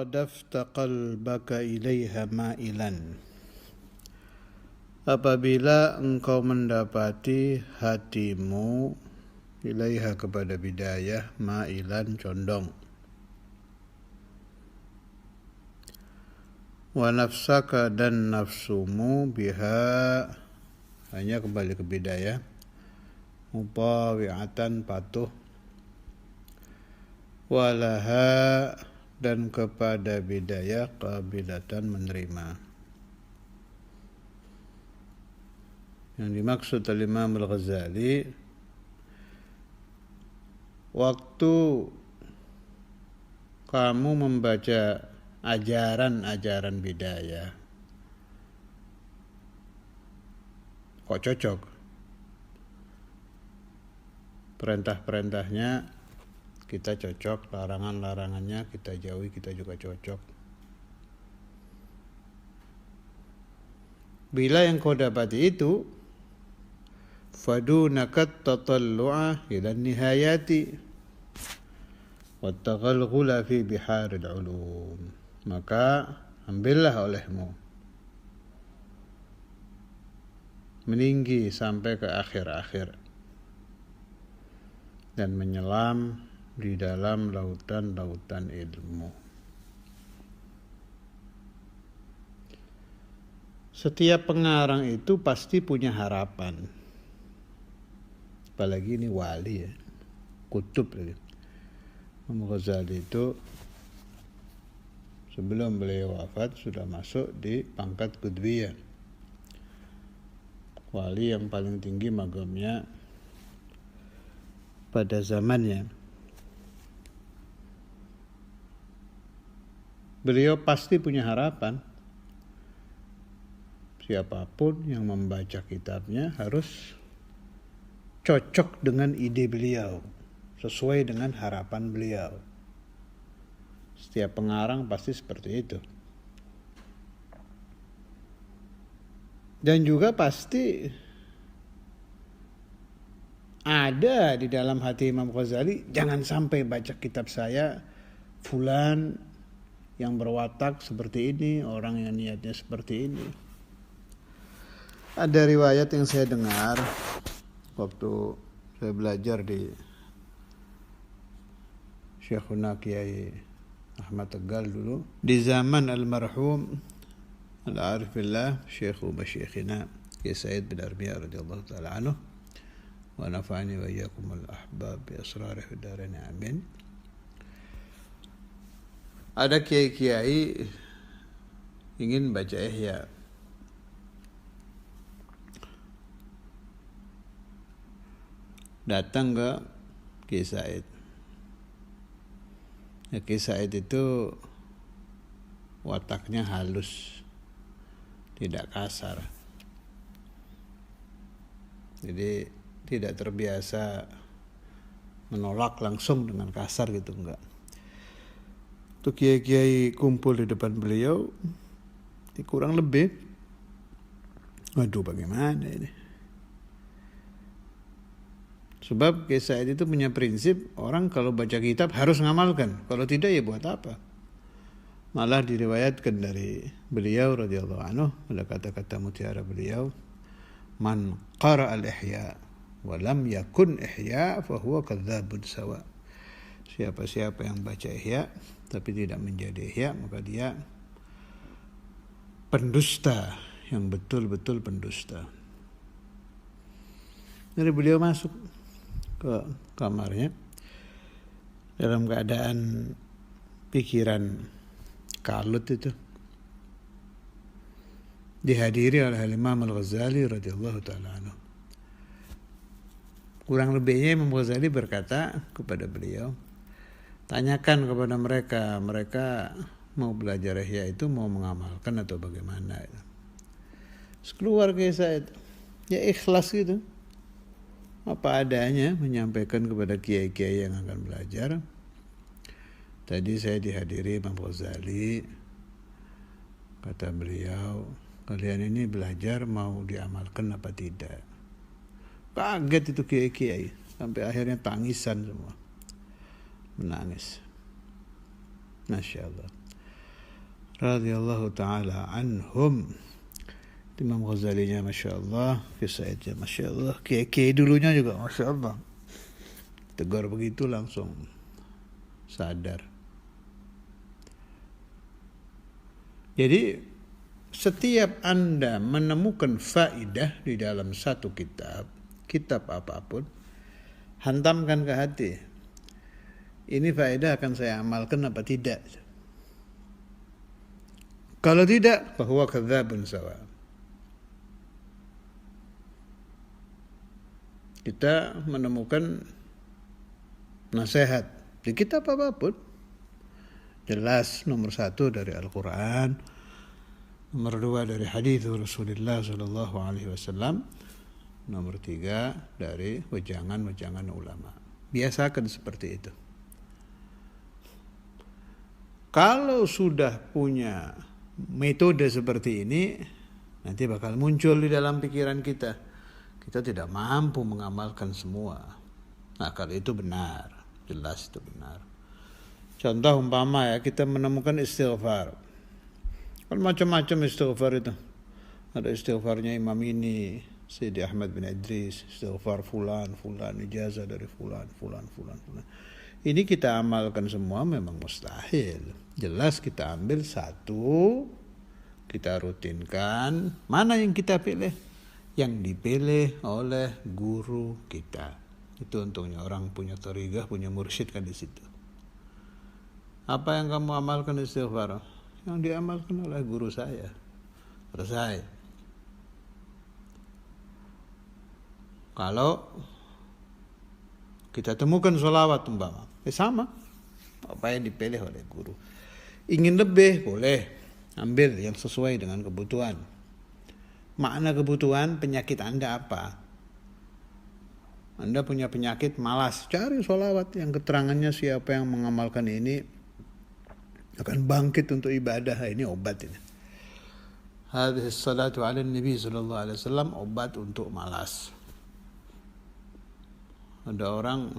sadafta qalbaka ilaiha ma'ilan. Apabila engkau mendapati hatimu ilaiha kepada bidayah ma'ilan condong, wa nafsaka dan nafsumu biha hanya kembali ke bidayah, mutawi'atan patuh, walaha dan kepada bidayah qabilatan menerima. Yang dimaksud Imam Al-Ghazali, waktu kamu membaca ajaran-ajaran bidayah kok cocok, perintah-perintahnya kita cocok, larangan-larangannya kita jauhi, kita juga cocok. Bila yang kau dapati itu, fadunakat tatallu'a ila nihayati wa taghalghula fi biharil ulum, maka ambillah olehmu meninggi sampai ke akhir-akhir dan menyelam di dalam lautan-lautan ilmu. Setiap pengarang itu pasti punya harapan. Apalagi ini wali ya, kutub. Imam Ghazali itu sebelum beliau wafat sudah masuk di pangkat qutbiyah. Wali yang paling tinggi magamnya pada zamannya. Beliau pasti punya harapan. Siapapun yang membaca kitabnya harus cocok dengan ide beliau, sesuai dengan harapan beliau. Setiap pengarang pasti seperti itu. Dan juga pasti ada di dalam hati Imam Ghazali, jangan sampai baca kitab saya fulan yang berwatak seperti ini, orang yang niatnya seperti ini. Ada riwayat yang saya dengar waktu saya belajar di Syekhuna Kiai Ahmad Tegal dulu, di zaman almarhum al-arifillah Syekhu Masyikhina Kiai Said bin Armiyah radhiyallahu ta'ala anhu wa nafa'ani wa iyyakum al-ahbab bi asrarih fid dharain amin. Ada kiai-kiai ingin baca Ihya. Datang ke Kiai Said. Ya, Kiai Said itu wataknya halus, tidak kasar. Jadi tidak terbiasa menolak langsung dengan kasar gitu, enggak. Tuh kiai-kiai kumpul di depan beliau, kurang lebih, waduh bagaimana ini? Sebab Kiai Said itu punya prinsip, orang kalau baca kitab harus ngamalkan, kalau tidak ya buat apa? Malah diriwayatkan dari beliau radhiyallahu anhu, ada kata-kata mutiara beliau, man qara al-ihya wa lam yakun ihya fa huwa kadzdzabun sawa. Siapa-siapa yang baca Ihya tapi tidak menjadi Ihya, maka dia pendusta, yang betul-betul pendusta. Jadi beliau masuk ke kamarnya dalam keadaan pikiran kalut itu, dihadiri oleh Imam Al-Ghazali radhiyallahu ta'ala anhu. Kurang lebihnya Imam Ghazali berkata kepada beliau, tanyakan kepada mereka mau belajar Ihya itu mau mengamalkan atau bagaimana. Terus keluar Kiai Said, ya ikhlas gitu, apa adanya menyampaikan kepada kiai-kiai yang akan belajar. Tadi saya dihadiri Imam Ghazali, kata beliau, kalian ini belajar mau diamalkan apa tidak? Kaget itu kiai-kiai, sampai akhirnya tangisan semua, menangis. Masya Allah. radhiyallahu taala anhum. Imam Ghazalinya Masya Allah, Fisaidnya Masya Allah, Kiai dulunya juga Masya Allah. Tegar begitu langsung sadar. Jadi setiap Anda menemukan faidah di dalam satu kitab apapun, hantamkan ke hati. Ini faedah akan saya amalkan apa tidak? Kalau tidak, bahwa kadzabun sawa. Kita menemukan nasihat di kitab apapun, jelas nomor 1 dari Al-Quran, nomor 2 dari hadis Rasulullah Sallallahu Alaihi Wasallam, nomor 3 dari wejangan-wejangan ulama. Biasakan seperti itu. Kalau sudah punya metode seperti ini, nanti bakal muncul di dalam pikiran kita. Kita tidak mampu mengamalkan semua. Nah, kalau itu benar, jelas itu benar. Contoh umpama ya, kita menemukan istighfar. Kan macam-macam istighfar itu. Ada istighfarnya Imam ini, Sayyidi Ahmad bin Idris, istighfar fulan, ijazah dari fulan. Ini kita amalkan semua memang mustahil. Jelas kita ambil satu, kita rutinkan. Mana yang kita pilih? Yang dipilih oleh guru kita. Itu untungnya orang punya thariqah, punya mursyid kan di situ. Apa yang kamu amalkan istighfar? Yang diamalkan oleh guru saya. Selesai. Kalau kita temukan sholawat umpama, sama. Apa yang dipilih oleh guru. Ingin lebih, boleh. Ambil yang sesuai dengan kebutuhan. Makna kebutuhan penyakit Anda apa? Anda punya penyakit malas, cari sholawat yang keterangannya siapa yang mengamalkan ini akan bangkit untuk ibadah. Ini obat ini. Hadhihi salatu ala Nabi sallallahu alaihi wasallam, obat untuk malas. Ada orang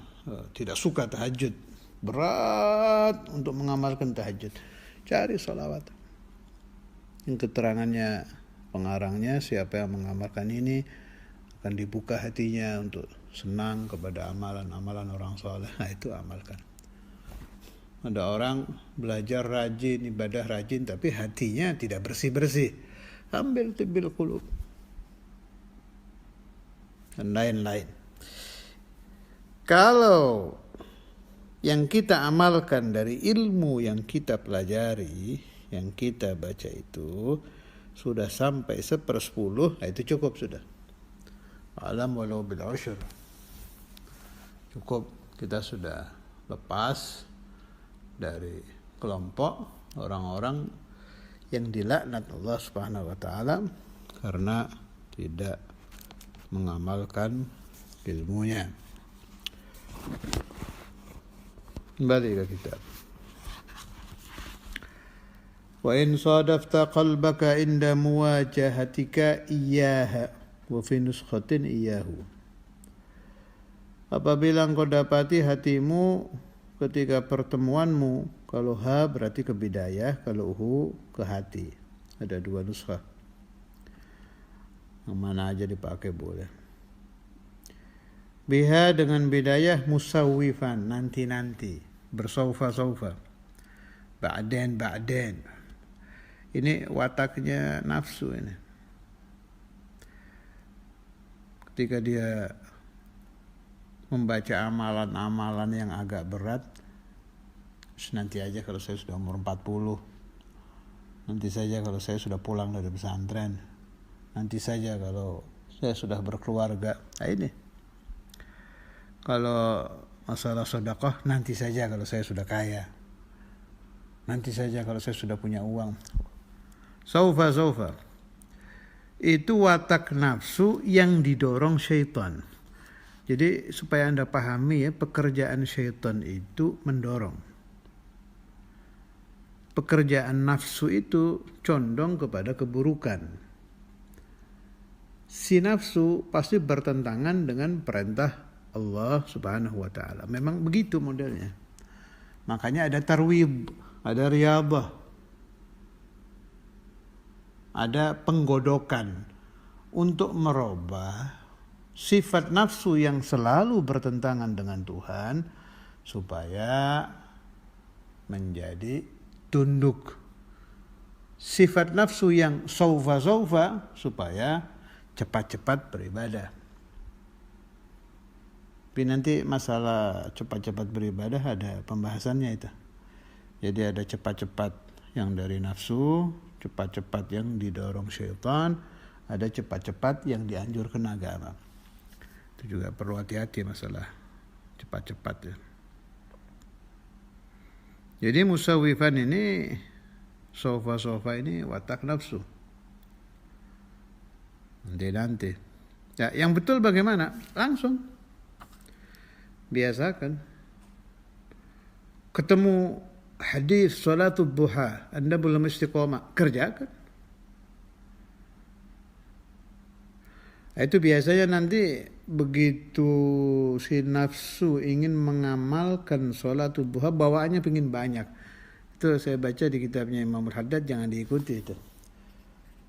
tidak suka tahajud, berat untuk mengamalkan tahajud. Cari sholawat yang keterangannya, pengarangnya siapa yang mengamalkan ini akan dibuka hatinya untuk senang kepada amalan-amalan orang soleh. Nah, itu amalkan. Ada orang belajar rajin, ibadah rajin, tapi hatinya tidak bersih-bersih. Ambil tibbil qulub dan lain-lain. Kalau yang kita amalkan dari ilmu yang kita pelajari, yang kita baca itu sudah sampai 1/10, itu cukup sudah. Alam walau bil usyur. Cukup, kita sudah lepas dari kelompok orang-orang yang dilaknat Allah Subhanahu wa taala karena tidak mengamalkan ilmunya. Kembali ke kitab. Wa in sadafta qalbaka inda muwajahatika iyyaha wa fi nuskhatin iyyahu. Apabila engkau dapati hatimu ketika pertemuanmu, kalau ha berarti ke bidayah, kalau hu ke hati. Ada 2 nuskhah. Yang mana aja dipakai boleh. Biha dengan bidayah musawwifan, nanti-nanti, bersaufa-saufa. Ba'den. Ini wataknya nafsu ini. Ketika dia membaca amalan-amalan yang agak berat, nanti aja kalau saya sudah umur 40, nanti saja kalau saya sudah pulang dari pesantren, nanti saja kalau saya sudah berkeluarga. Nah, ini kalau masalah sedekah, nanti saja kalau saya sudah kaya, nanti saja kalau saya sudah punya uang. Saufa. Itu watak nafsu yang didorong syaitan. Jadi supaya Anda pahami ya, pekerjaan syaitan itu mendorong. Pekerjaan nafsu itu condong kepada keburukan. Si nafsu pasti bertentangan dengan perintah Allah Subhanahu wa taala. Memang begitu modelnya. Makanya ada tarwib, ada riyadhah. ada penggodokan untuk merubah sifat nafsu yang selalu bertentangan dengan Tuhan supaya menjadi tunduk. Sifat nafsu yang saufa supaya cepat-cepat beribadah. Tapi nanti masalah cepat-cepat beribadah ada pembahasannya itu. Jadi ada cepat-cepat yang dari nafsu, cepat-cepat yang didorong syaitan, ada cepat-cepat yang dianjurkan agama. Itu juga perlu hati-hati masalah cepat-cepat ya. Jadi musawwifan ini, sofa ini watak nafsu. Nanti. Ya, yang betul bagaimana? Langsung. Biasakan. Ketemu hadis salatul duha, Anda belum istiqomah, kerjakan. Itu biasanya nanti begitu si nafsu ingin mengamalkan sholatul duha, bawaannya pengen banyak. Itu saya baca di kitabnya Imam Al-Haddad, jangan diikuti itu.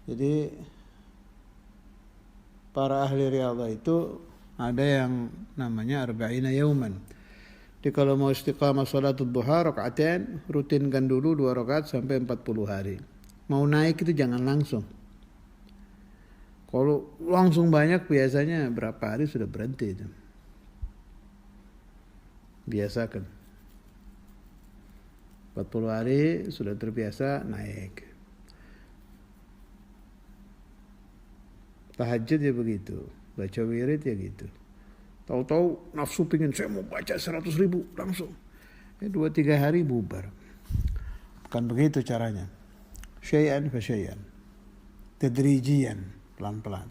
Jadi para ahli riyadhah itu ada yang namanya arba'ina yauman. Jadi kalau mau istiqamah sholatul duha rakaatain, rutinkan dulu 2 rakaat sampai 40 hari. Mau naik itu jangan langsung. Kalau langsung banyak biasanya berapa hari sudah berhenti itu. Biasakan. 40 hari sudah terbiasa naik. Tahajud ya begitu. Baca wirid ya gitu. Tahu-tahu nafsu pingin saya mau baca 100.000 langsung. 2-3 hari bubar. Bukan begitu caranya. Syai'an fa syai'an. Tadrijian. Pelan-pelan,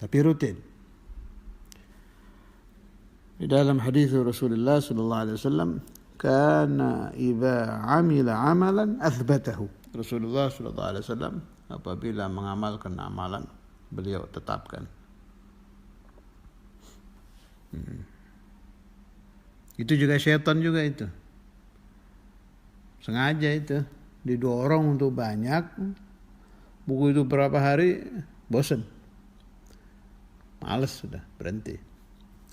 tapi rutin. Di dalam hadis Rasulullah sallallahu alaihi wasallam, kana idza amila amalan athbatahu. Rasulullah sallallahu alaihi wasallam apabila mengamalkan amalan, beliau tetapkan. Itu juga syaitan juga itu. Sengaja itu didorong untuk banyak. Buku itu berapa hari bosan, males sudah berhenti.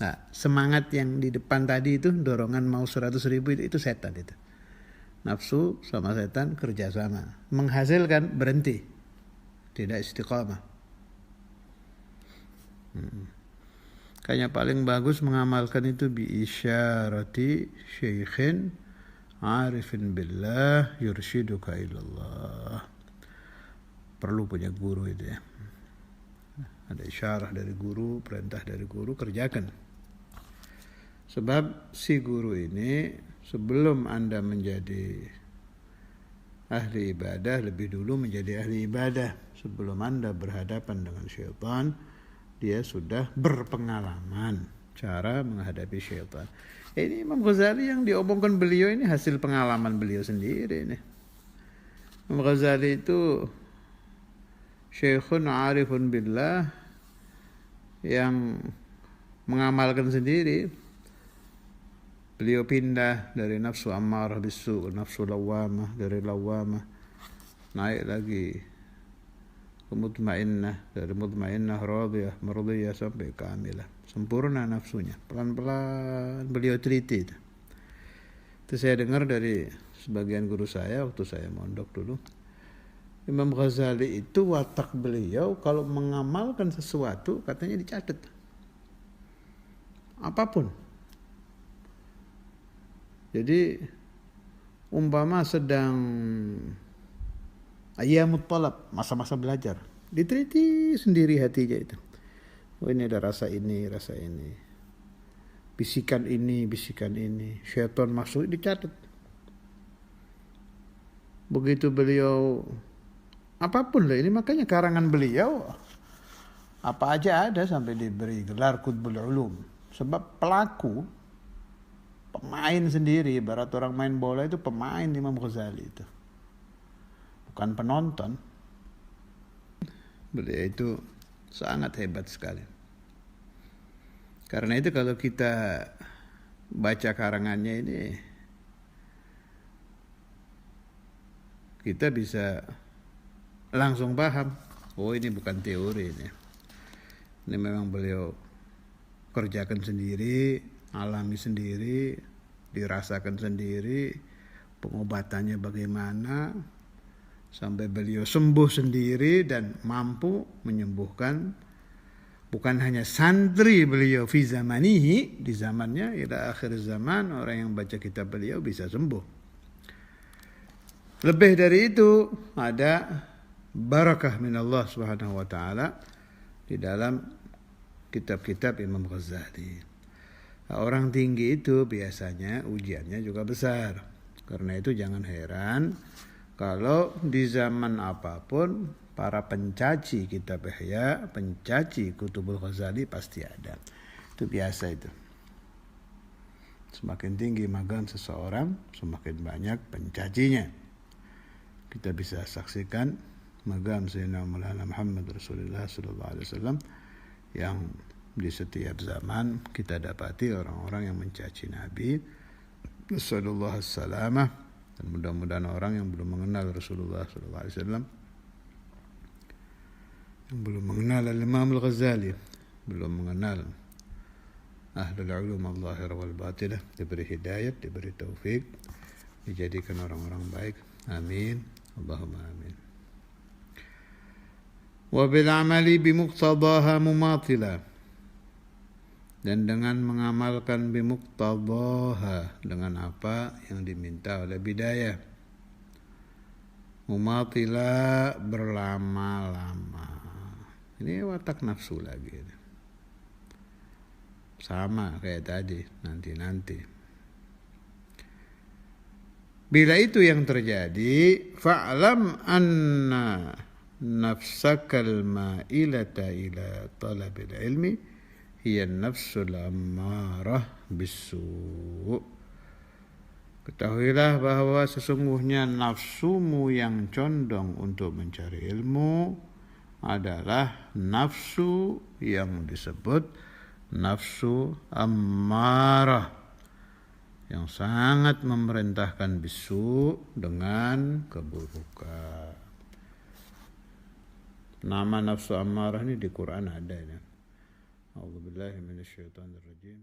Nah, semangat yang di depan tadi itu dorongan mau 100.000 itu setan itu. Nafsu sama setan kerjasama, menghasilkan berhenti, tidak istiqamah. Kayaknya paling bagus mengamalkan itu bi isyarati syaikhin arifin billah yurshiduka ilallah. Perlu punya guru itu ya. Ada isyarah dari guru, perintah dari guru, kerjakan. Sebab si guru ini sebelum Anda menjadi ahli ibadah, lebih dulu menjadi ahli ibadah. Sebelum Anda berhadapan dengan syaitan, dia sudah berpengalaman cara menghadapi syaitan. Ini Imam Ghazali yang diomongkan beliau ini hasil pengalaman beliau sendiri ini. Imam Ghazali itu syekhun arifun billah yang mengamalkan sendiri. Beliau pindah dari nafsu ammarah bisu ke nafsu lawamah, dari lawamah naik lagi ke mutmainnah, dari mutmainnah radiyah, mardiyah sampai kamilah. Sempurna nafsunya. Pelan-pelan beliau teliti itu. Itu saya dengar dari sebagian guru saya waktu saya mondok dulu. Imam Ghazali itu watak beliau kalau mengamalkan sesuatu katanya dicatat. Apapun. Jadi umpama sedang ayyamut talab, masa-masa belajar, diteliti sendiri hatinya itu. Oh ini ada rasa ini, rasa ini. Bisikan ini, bisikan ini. Syaitan masuk dicatat. Begitu beliau apapun lah ini, makanya karangan beliau apa aja ada sampai diberi gelar Qutbul Ulum. Sebab pelaku, pemain sendiri, ibarat orang main bola itu pemain Imam Ghazali itu. Bukan penonton. Beliau itu sangat hebat sekali. Karena itu kalau kita baca karangannya ini, kita bisa langsung paham. Oh, ini bukan teori ini. Ini memang beliau kerjakan sendiri, alami sendiri, dirasakan sendiri, pengobatannya bagaimana, sampai beliau sembuh sendiri dan mampu menyembuhkan bukan hanya santri beliau fi zamanihi, di zamannya, ila akhir zaman orang yang baca kitab beliau bisa sembuh. Lebih dari itu, ada barakah min Allah Subhanahu wa taala di dalam kitab-kitab Imam Ghazali. Orang tinggi itu biasanya ujiannya juga besar. Karena itu jangan heran kalau di zaman apapun para pencaci kitab Ihya, pencaci Kutubul Ghazali pasti ada. Itu biasa itu. Semakin tinggi maqam seseorang, semakin banyak pencacinya. Kita bisa saksikan maqam Sayyidina Maulana Muhammad Rasulullah sallallahu alaihi wasallam yang di setiap zaman kita dapati orang-orang yang mencaci Nabi sallallahu alaihi wasallam, dan mudah-mudahan orang yang belum mengenal Rasulullah sallallahu alaihi wasallam, yang belum mengenal Imam Al-Ghazali, belum mengenal Ahlul Ulum Al-Zahirah wal Batinah, diberi hidayat, diberi taufik, dijadikan orang-orang baik. Amin. Allahumma amin. Wa bil amali bimuqtadaha mumatila, dan dengan mengamalkan bimuqtadaha, dengan apa yang diminta oleh bidayah. Mumatila, berlama-lama. Ini watak nafsu lagi. Sama kayak tadi, nanti-nanti. Bila itu yang terjadi, fa'lam anna nafsakal ma'ilata ila talabil ilmi hiya nafsul ammarah bisu'. Ketahuilah bahwa sesungguhnya nafsumu yang condong untuk mencari ilmu adalah nafsu yang disebut nafsu ammarah, yang sangat memerintahkan bisu, dengan keburukan. Nama nafsu ammarah ini di Quran ada ya. A'udzubillahi minasyaitonirrajim.